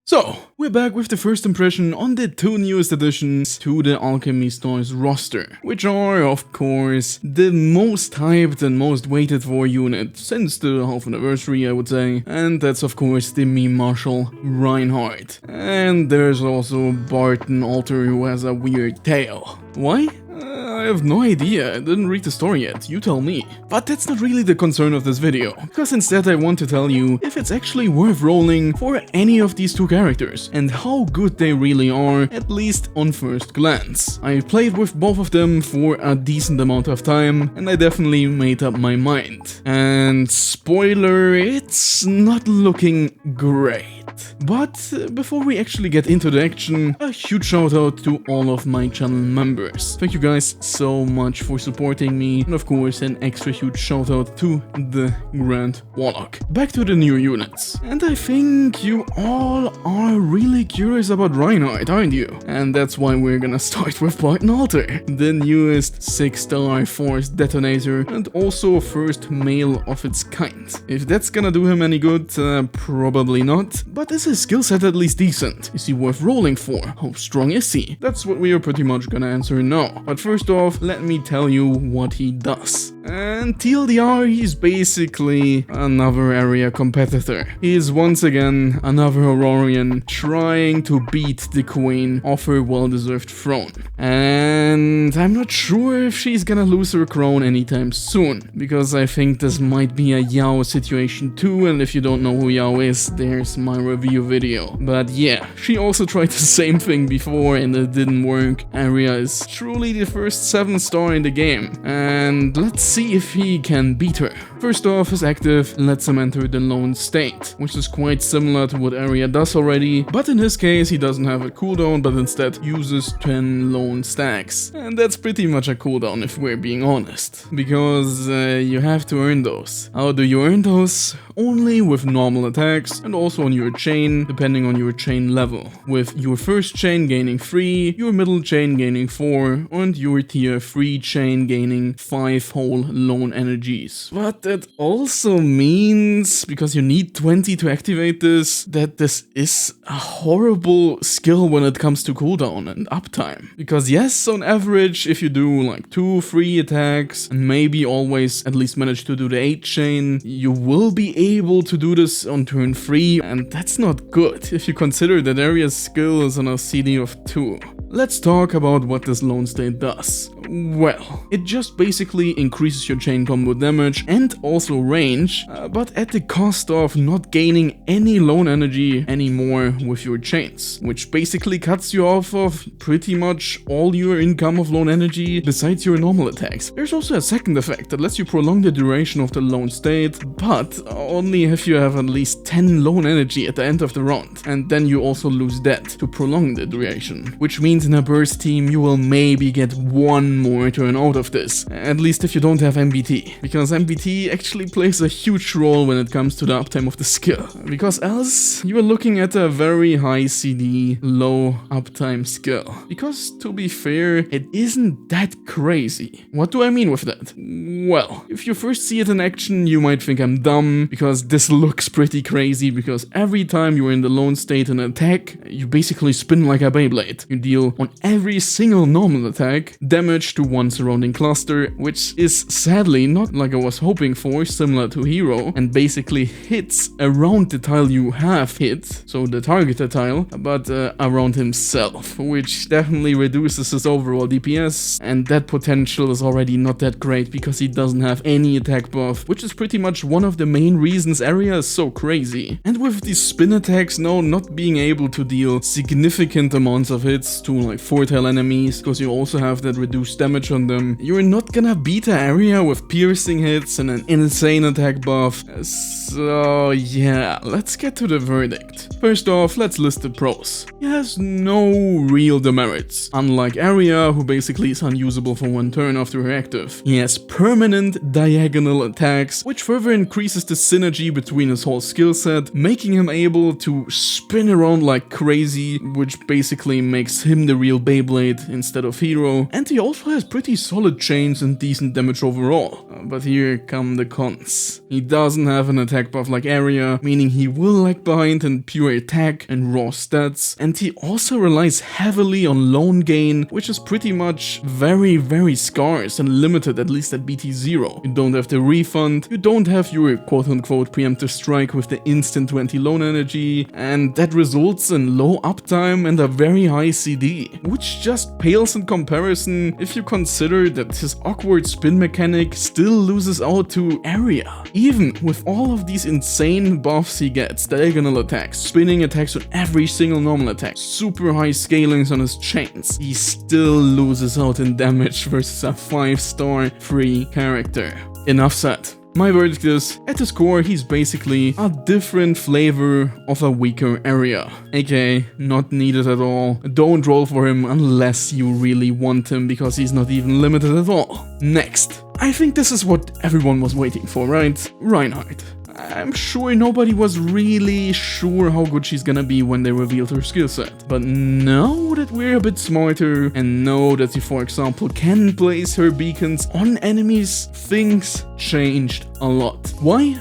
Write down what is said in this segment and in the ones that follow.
So, we're back with the first impression on the two newest additions to the Alchemy Stars roster, which are, of course, the most hyped and most waited for unit since the half anniversary, I would say, and that's of course the meme marshal Reinhardt. And there's also Barton Alter, who has a weird tail. Why? I have no idea, I didn't read the story yet, you tell me. But that's not really the concern of this video, because instead I want to tell you if it's actually worth rolling for any of these two characters, and how good they really are, at least on first glance. I played with both of them for a decent amount of time, and I definitely made up my mind. And spoiler, it's not looking great. But before we actually get into the action, a huge shout out to all of my channel members. Thank you guys so much for supporting me, and of course an extra huge shout out to the Grand Warlock. Back to the new units. And I think you all are really curious about Reinhardt, aren't you? And that's why we're gonna start with Barton Alter, the newest 6-star force detonator and also first male of its kind. If that's gonna do him any good, probably not. But is his skill set at least decent? Is he worth rolling for? How strong is he? That's what we are pretty much gonna answer now. But first off, let me tell you what he does. And TLDR, he's basically another area competitor. He is once again another Aurorian trying to beat the queen of her well-deserved throne. And I'm not sure if she's gonna lose her crown anytime soon, because I think this might be a Yao situation too, and if you don't know who Yao is, there's my review video. But yeah, she also tried the same thing before and it didn't work. Arya is truly the first 7-star in the game, and let's see if he can beat her. First off, his active lets him enter the lone state, which is quite similar to what Arya does already, but in his case he doesn't have a cooldown but instead uses 10 lone stacks. And that's pretty much a cooldown if we're being honest, because you have to earn those. How do you earn those? Only with normal attacks and also on your chain, depending on your chain level, with your first chain gaining 3, your middle chain gaining 4, and your tier 3 chain gaining 5 whole lone energies. But that also means, because you need 20 to activate this, that this is a horrible skill when it comes to cooldown and uptime. Because yes, on average, if you do like 2-3 attacks and maybe always at least manage to do the 8 chain, you will be able to do this on turn 3, and that's not good if you consider that Arya's skill is on a CD of 2. Let's talk about what this lone state does. Well, it just basically increases your chain combo damage and also range, but at the cost of not gaining any lone energy anymore with your chains, which basically cuts you off of pretty much all your income of lone energy besides your normal attacks. There's also a second effect that lets you prolong the duration of the lone state, but only if you have at least 10 lone energy at the end of the round, and then you also lose that to prolong the duration, which means in a burst team you will maybe get one more turn out of this, at least if you don't have MBT, because MBT actually plays a huge role when it comes to the uptime of the skill, because else you are looking at a very high CD, low uptime skill, because to be fair, it isn't that crazy. What do I mean with that? Well, if you first see it in action, you might think I'm dumb, because this looks pretty crazy, because every time you're in the lone state and attack, you basically spin like a Beyblade. You deal on every single normal attack damage to one surrounding cluster, which is sadly not like I was hoping for, similar to Hero, and basically hits around the tile you have hit, so the targeted tile, but around himself, which definitely reduces his overall DPS, and that potential is already not that great because he doesn't have any attack buff, which is pretty much one of the main reasons Arya is so crazy. And with these spin attacks now not being able to deal significant amounts of hits to like 4-tail enemies, because you also have that reduced damage on them, you're not gonna beat an area with piercing hits and an insane attack buff. So yeah, let's get to the verdict. First off, let's list the pros. He has no real demerits, unlike Arya, who basically is unusable for one turn after her active. He has permanent diagonal attacks, which further increases the synergy between his whole skill set, making him able to spin around like crazy, which basically makes him the real Beyblade instead of Hero. And he also also has pretty solid chains and decent damage overall. But here come the cons. He doesn't have an attack buff like Area, meaning he will lag behind in pure attack and raw stats, and he also relies heavily on lone gain, which is pretty much very scarce and limited, at least at BT0. You don't have the refund, you don't have your quote-unquote preemptive strike with the instant 20 lone energy, and that results in low uptime and a very high CD, which just pales in comparison if you consider that his awkward spin mechanic still loses out to Area. Even with all of these insane buffs he gets, diagonal attacks, spinning attacks on every single normal attack, super high scalings on his chains, he still loses out in damage versus a 5-star free character. Enough said. My verdict is, at his core, he's basically a different flavor of a weaker Area. aka not needed at all. Don't roll for him unless you really want him, because he's not even limited at all. Next. I think this is what everyone was waiting for, right? Reinhardt. I'm sure nobody was really sure how good she's gonna be when they revealed her skill set. But now that we're a bit smarter and know that she, for example, can place her beacons on enemies, things changed a lot. Why?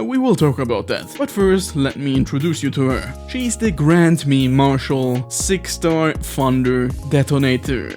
We will talk about that. But first, let me introduce you to her. She's the Grand Me Marshal, 6-star Thunder Detonator,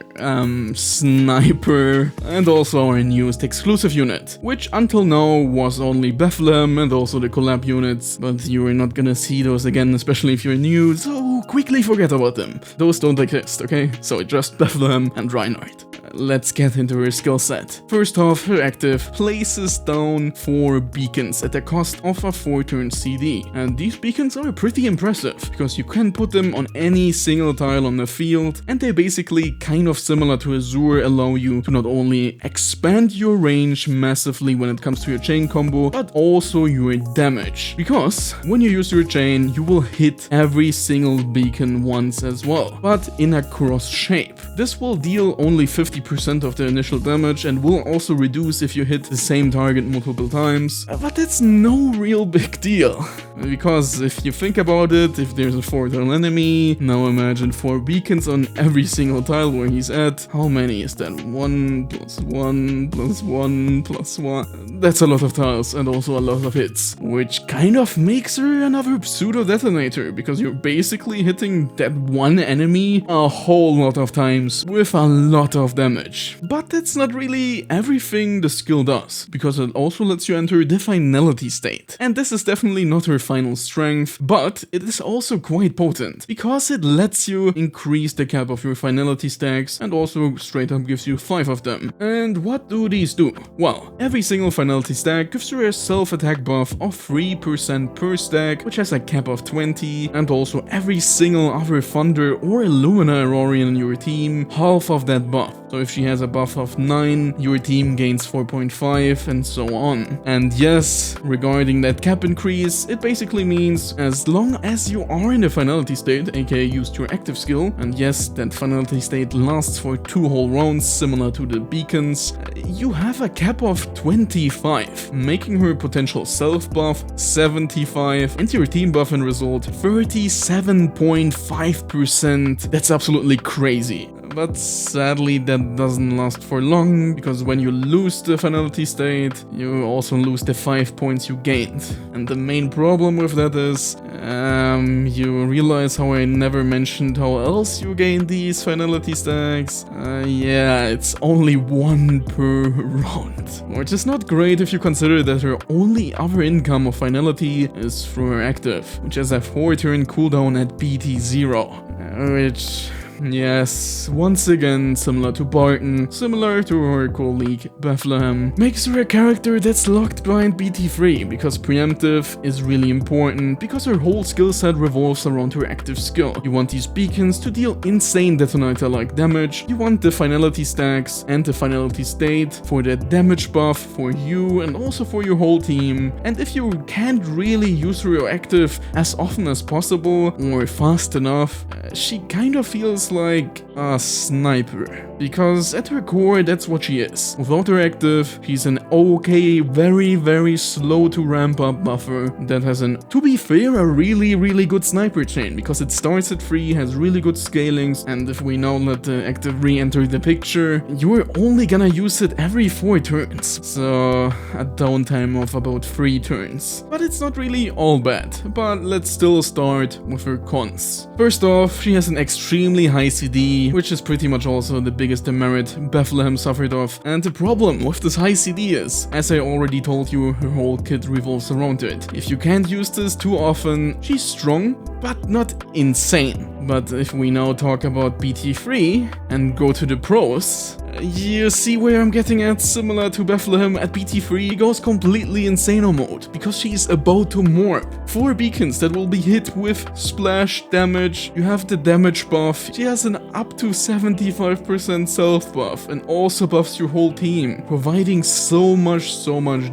Sniper, and also our newest exclusive unit, which until now was only Bethlehem and also the collab units, but you're not gonna see those again, especially if you're new, so quickly forget about them. Those don't exist, okay? So just Bethlehem and Reinhardt. Let's get into her skill set. First off, her active places down 4 beacons at the cost of a 4-turn CD. And these beacons are pretty impressive, because you can put them on any single tile on the field, and they basically, kind of similar to Azure, allow you to not only expand your range massively when it comes to your chain combo, but also your damage. Because when you use your chain, you will hit every single beacon once as well, but in a cross shape. This will deal only 50% of the initial damage and will also reduce if you hit the same target multiple times, but that's no real big deal. Because if you think about it, if there's a 4-tile enemy, now imagine 4 beacons on every single tile where he's at. How many is that? 1 plus 1 plus 1 plus 1. That's a lot of tiles and also a lot of hits, which kind of makes her another pseudo detonator, because you're basically hitting that one enemy a whole lot of times with a lot of damage. But that's not really everything the skill does, because it also lets you enter the finality state. And this is definitely not her final strength, but it is also quite potent, because it lets you increase the cap of your finality stacks and also straight up gives you 5 of them. And what do these do? Well, every single finality stack gives you a self-attack buff of 3% per stack, which has a cap of 20, and also every single other Thunder or Illumina Aurorian in your team, half of that buff. So if she has a buff of 9, your team gains 4.5 and so on. And yes, regarding that cap increase, it basically means as long as you are in the finality state, aka used your active skill, and yes, that finality state lasts for 2 whole rounds, similar to the beacons, you have a cap of 25, making her potential self buff 75 and your team buff and result 37.5%. That's absolutely crazy. But sadly that doesn't last for long, because when you lose the finality state, you also lose the 5 points you gained. And the main problem with that is, you realize how I never mentioned how else you gain these finality stacks? Yeah, it's only 1 per round. Which is not great if you consider that her only other income of finality is through her active, which has a 4-turn cooldown at BT0, which... yes, once again, similar to Barton, similar to her colleague Bethlehem, makes her a character that's locked behind BT3, because preemptive is really important, because her whole skill set revolves around her active skill. You want these beacons to deal insane detonator-like damage, you want the finality stacks and the finality state for the damage buff for you and also for your whole team, and if you can't really use her active as often as possible or fast enough, she kind of feels looks like a sniper. Because at her core, that's what she is. Without her active, she's an okay, very slow to ramp up buffer that has to be fair, a really good sniper chain, because it starts at 3, has really good scalings, and if we now let the active re-enter the picture, you're only gonna use it every 4 turns. So a downtime of about 3 turns. But it's not really all bad. But let's still start with her cons. First off, she has an extremely high CD, which is pretty much also the biggest demerit Bethlehem suffered of. And the problem with this high CD is, as I already told you, her whole kit revolves around it. If you can't use this too often, she's strong, but not insane. But if we now talk about BT3 and go to the pros, you see where I'm getting at. Similar to Bethlehem at BT3, she goes completely in SyNo mode, because she's about to morph. 4 beacons that will be hit with splash damage, you have the damage buff, she has an up to 75% self buff and also buffs your whole team, providing so much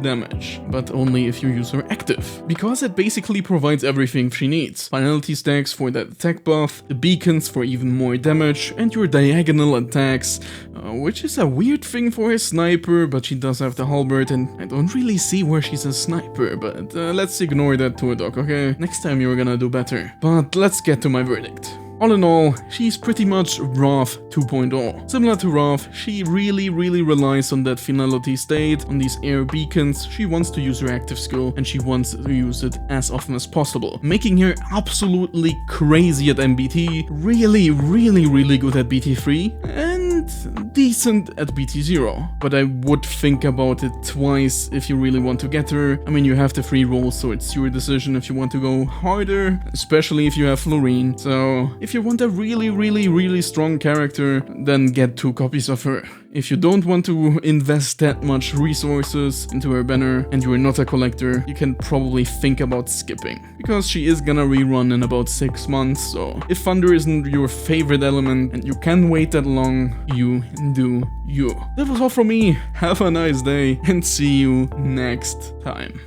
damage. But only if you use her active, because it basically provides everything she needs. Finality stacks for that attack buff, the beacons for even more damage, and your diagonal attacks, which is a weird thing for a sniper, but she does have the halberd, and I don't really see where she's a sniper, but let's ignore that to a dog, okay? Next time you're gonna do better. But let's get to my verdict. All in all, she's pretty much Wrath 2.0. Similar to Wrath, she really relies on that finality state, on these air beacons. She wants to use her active skill, and she wants to use it as often as possible, making her absolutely crazy at MBT, really good at BT3, and decent at BT0. But I would think about it twice if you really want to get her. I mean, you have the 3 roles, so it's your decision if you want to go harder, especially if you have Florine. So if you want a really strong character, then get 2 copies of her. If you don't want to invest that much resources into her banner and you're not a collector, you can probably think about skipping, because she is gonna rerun in about 6 months. So if Thunder isn't your favorite element and you can wait that long, you do you. That was all from me. Have a nice day and see you next time.